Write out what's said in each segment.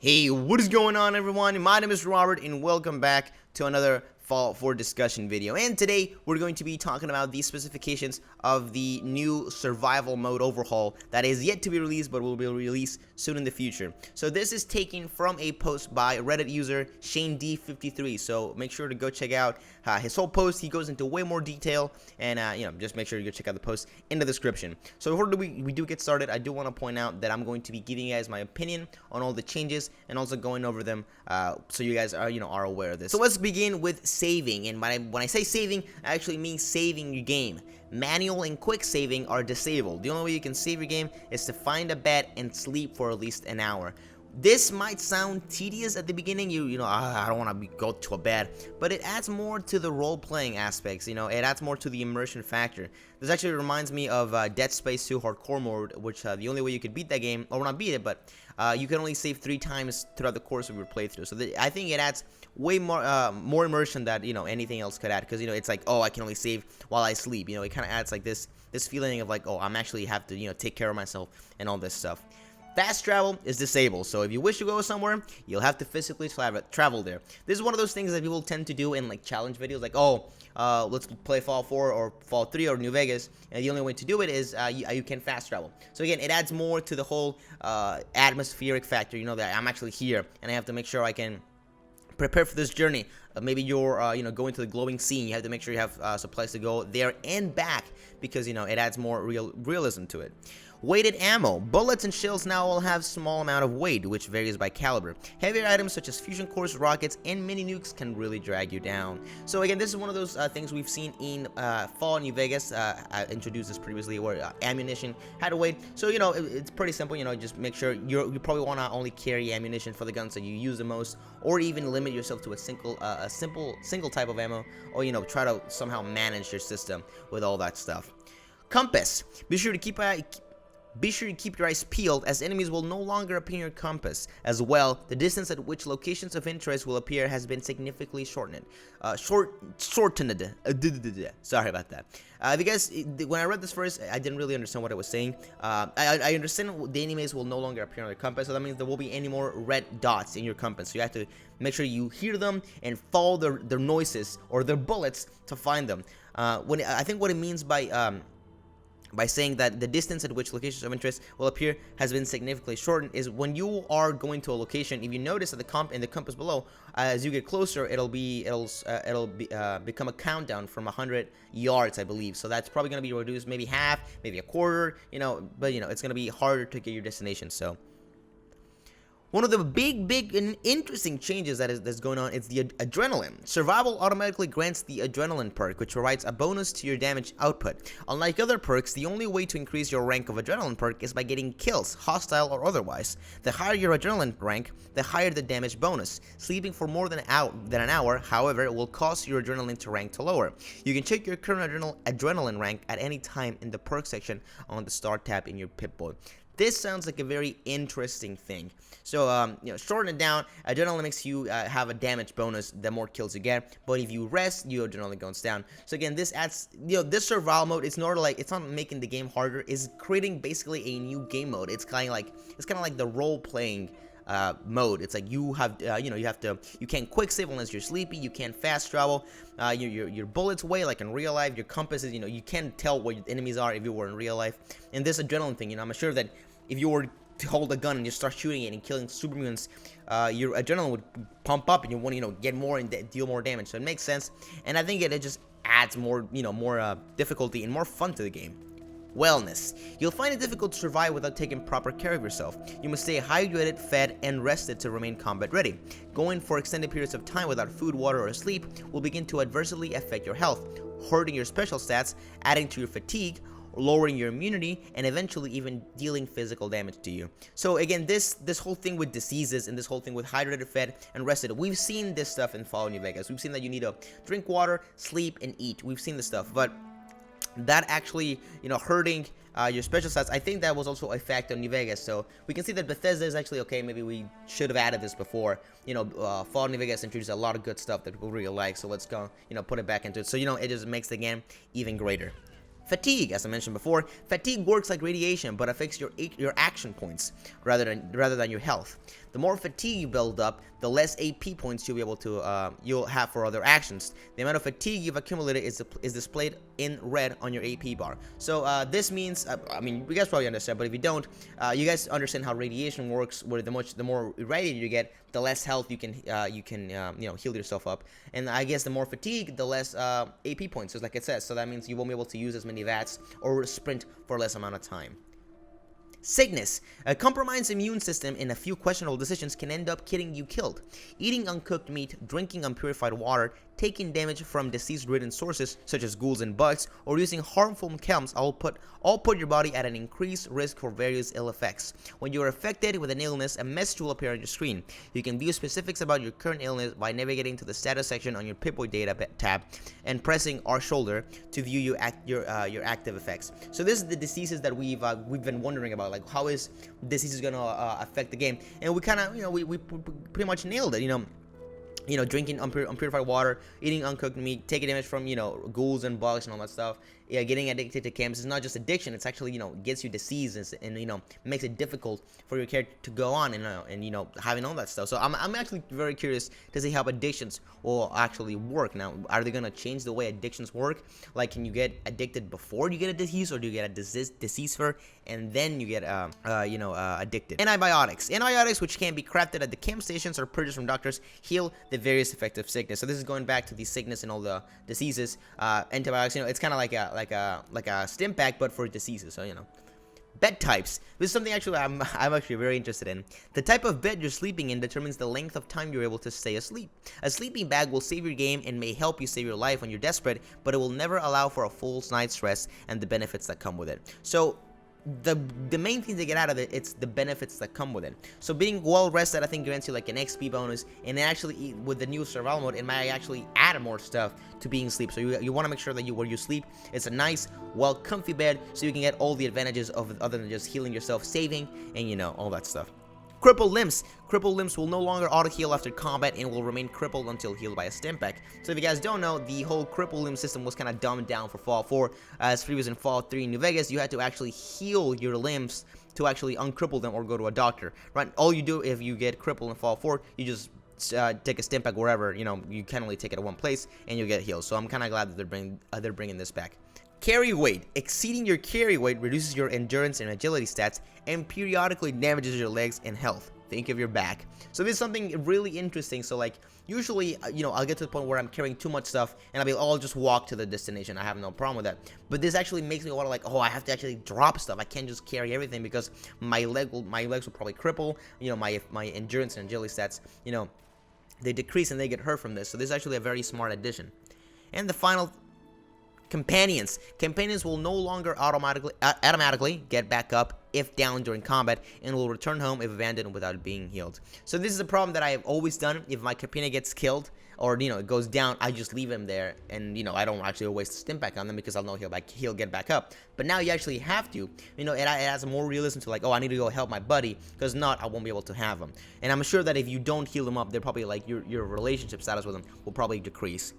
Hey, what is going on, everyone? My name is Robert, and welcome back to another Fallout 4 discussion video. And today, we're going to be talking about the specifications of the new Survival Mode Overhaul that is yet to be released, but will be released soon in the future. So this is taken from a post by Reddit user Shane D53. So make sure to go check out his whole post. He goes into way more detail, and just make sure you go check out the post in the description. So before we do get started, I do want to point out that I'm going to be giving you guys my opinion on all the changes and also going over them, so you guys are aware of this. So let's begin with saving. And when I say saving, I actually mean saving your game. Manual and quick saving are disabled. The only way you can save your game is to find a bed and sleep for at least an hour. This might sound tedious at the beginning. I don't want to go to a bed, but it adds more to the role-playing aspects. It adds more to the immersion factor. This actually reminds me of Dead Space 2 Hardcore Mode, which the only way you could beat that game, or not beat it, but you can only save 3 times throughout the course of your playthrough. So I think it adds way more immersion that anything else could add, because it's like, oh, I can only save while I sleep. It kind of adds like this feeling of like, oh, I'm actually have to take care of myself and all this stuff. Fast travel is disabled, so if you wish to go somewhere, you'll have to physically travel there. This is one of those things that people tend to do in like challenge videos, like, oh, let's play Fallout 4 or Fallout 3 or New Vegas, and the only way to do it is you can fast travel. So again, it adds more to the whole atmospheric factor, that I'm actually here, and I have to make sure I can prepare for this journey. Maybe you're going to the glowing scene. You have to make sure you have supplies to go there and back, because it adds more realism to it. Weighted ammo. Bullets and shells now will have small amount of weight, which varies by caliber. Heavier items such as fusion cores, rockets, and mini nukes can really drag you down. So again, this is one of those things we've seen in Fallout New Vegas. I introduced this previously, where ammunition had a weight. So it's pretty simple. Just make sure you probably want to only carry ammunition for the guns that you use the most, or even limit yourself to a single type of ammo, or try to somehow manage your system with all that stuff. Compass. Be sure to keep your eyes peeled, as enemies will no longer appear in your compass. As well, the distance at which locations of interest will appear has been significantly shortened. Shortened. Sorry about that. If you guys, when I read this first, I didn't really understand what it was saying. I understand the enemies will no longer appear on your compass, so that means there won't be any more red dots in your compass. So you have to make sure you hear them and follow their noises or their bullets to find them. I think what it means by saying that the distance at which locations of interest will appear has been significantly shortened is when you are going to a location. If you notice that in the compass below, as you get closer, it'll become a countdown from 100 yards, I believe. So that's probably going to be reduced, maybe half, maybe a quarter. But it's going to be harder to get your destination. So one of the big and interesting changes that's going on is the adrenaline. Survival automatically grants the adrenaline perk, which provides a bonus to your damage output. Unlike other perks, the only way to increase your rank of adrenaline perk is by getting kills, hostile or otherwise. The higher your adrenaline rank, the higher the damage bonus. Sleeping for more than an hour, however, will cause your adrenaline to rank to lower. You can check your current adrenaline rank at any time in the perk section on the start tab in your Pip-Boy. This sounds like a very interesting thing. So, shorten it down. Adrenaline makes you have a damage bonus the more kills you get. But if you rest, your adrenaline goes down. So again, this adds, this survival mode. It's not making the game harder. It's creating basically a new game mode. It's kind of like the role-playing mode. It's like you can't quick save unless you're sleepy. You can't fast travel. Your bullets weigh like in real life. Your compasses, you can't tell where your enemies are if you were in real life. And this adrenaline thing, I'm sure that if you were to hold a gun and just start shooting it and killing supermutants, your adrenaline would pump up and you want to get more and deal more damage. So it makes sense, and I think it just adds more difficulty and more fun to the game. Wellness. You'll find it difficult to survive without taking proper care of yourself. You must stay hydrated, fed, and rested to remain combat ready. Going for extended periods of time without food, water, or sleep will begin to adversely affect your health, hurting your special stats, adding to your fatigue, lowering your immunity, and eventually even dealing physical damage to you. So again, this whole thing with diseases and this whole thing with hydrated, fed, and rested, we've seen this stuff in Fallout New Vegas. We've seen that you need to drink water, sleep, and eat. We've seen this stuff, but that actually, hurting your special stats, I think that was also a fact on New Vegas. So we can see that Bethesda is actually okay. Maybe we should have added this before. Fallout New Vegas introduced a lot of good stuff that people really like. So let's go, put it back into it. So it just makes the game even greater. Fatigue, as I mentioned before, fatigue works like radiation, but affects your action points rather than your health. The more fatigue you build up, the less AP points you'll be able to you'll have for other actions. The amount of fatigue you've accumulated is displayed in red on your AP bar. So this means, I mean, you guys probably understand, but if you don't, you guys understand how radiation works. Where the more irradiated you get, the less health you can heal yourself up, and I guess the more fatigue, the less AP points, just like it says. So that means you won't be able to use as many VATs or sprint for less amount of time. Sickness. A compromised immune system and a few questionable decisions can end up getting you killed. Eating uncooked meat, drinking unpurified water, taking damage from disease-ridden sources such as ghouls and bugs, or using harmful chems all put your body at an increased risk for various ill effects. When you are affected with an illness, a message will appear on your screen. You can view specifics about your current illness by navigating to the status section on your Pip-Boy data tab and pressing R shoulder to view your active effects. So this is the diseases that we've been wondering about, like how is diseases gonna affect the game, and we kind of we pretty much nailed it. Drinking unpurified water, eating uncooked meat, taking damage from, ghouls and bugs and all that stuff. Yeah, getting addicted to chems is not just addiction, it's actually, gets you disease and makes it difficult for your character to go on and having all that stuff. So I'm actually very curious to see how addictions will actually work. Now, are they going to change the way addictions work? Like, can you get addicted before you get a disease, or do you get a disease first and then you get addicted? Antibiotics, which can be crafted at the camp stations or purchased from doctors, heal the various effective sickness. So this is going back to the sickness and all the diseases. Antibiotics, it's kind of like a stim pack, but for diseases. So bed types. This is something actually I'm actually very interested in. The type of bed you're sleeping in determines the length of time you're able to stay asleep. A sleeping bag will save your game and may help you save your life when you're desperate, but it will never allow for a full night's rest and the benefits that come with it. So the main thing to get out of it, it's the benefits that come with it. So being well rested, I think, grants you like an XP bonus, and then actually with the new survival mode, it might actually add more stuff to being asleep. So you want to make sure that where you sleep, it's a nice, well, comfy bed, so you can get all the advantages of other than just healing yourself, saving, and all that stuff. Crippled limbs. Crippled limbs will no longer auto-heal after combat and will remain crippled until healed by a stim pack. So if you guys don't know, the whole crippled limb system was kind of dumbed down for Fallout 4. As previous in Fallout 3 in New Vegas, you had to actually heal your limbs to actually uncripple them or go to a doctor. Right? All you do if you get crippled in Fallout 4, you just take a stim pack wherever. You can only take it at one place and you get healed. So I'm kind of glad that they're bringing this back. Carry weight. Exceeding your carry weight reduces your endurance and agility stats and periodically damages your legs and health. Think of your back. So this is something really interesting. So like usually, I'll get to the point where I'm carrying too much stuff and I'll be, I'll just walk to the destination. I have no problem with that. But this actually makes me want to like, I have to actually drop stuff. I can't just carry everything because my legs will probably cripple. My endurance and agility stats, they decrease and they get hurt from this. So this is actually a very smart addition. And the final, companions. Companions will no longer automatically get back up if down during combat and will return home if abandoned without being healed. So this is a problem that I have always done. If my companion gets killed or it goes down, I just leave him there and I don't actually waste a stim pack on them because I'll know he'll get back up. But now you actually have to. It adds more realism to like, I need to go help my buddy, because not I won't be able to have him. And I'm sure that if you don't heal him up, they're probably like your relationship status with them will probably decrease.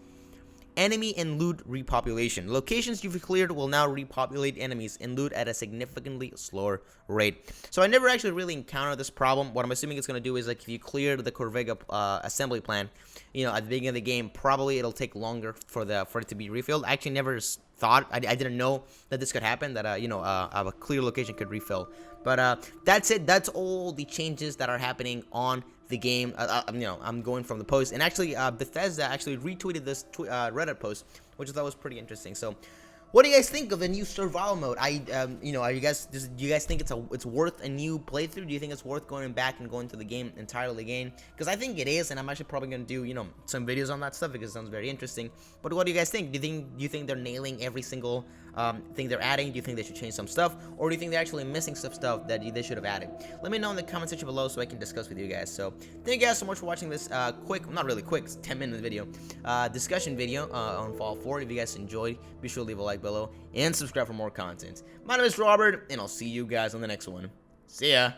Enemy and loot repopulation. Locations you've cleared will now repopulate enemies and loot at a significantly slower rate. So I never actually really encountered this problem. What I'm assuming it's going to do is like if you clear the Corvega assembly plant, at the beginning of the game, probably it'll take longer for it to be refilled. I actually never thought, I didn't know that this could happen, that a clear location could refill. But that's it. That's all the changes that are happening on the game. I'm going from the post, and actually Bethesda actually retweeted this Reddit post, which I thought was pretty interesting. So what do you guys think of the new survival mode? Do you guys think it's worth a new playthrough? Do you think it's worth going back and going to the game entirely again? Because I think it is, and I'm actually probably going to do some videos on that stuff because it sounds very interesting. But what do you guys think? Do you think they're nailing every single thing they're adding? Do you think they should change some stuff, or do you think they're actually missing some stuff that they should have added? Let me know in the comment section below so I can discuss with you guys. So thank you guys so much for watching this not really quick, it's 10-minute video, discussion video on Fallout 4. If you guys enjoyed, be sure to leave a like below and subscribe for more content. My name is Robert, and I'll see you guys on the next one. See ya.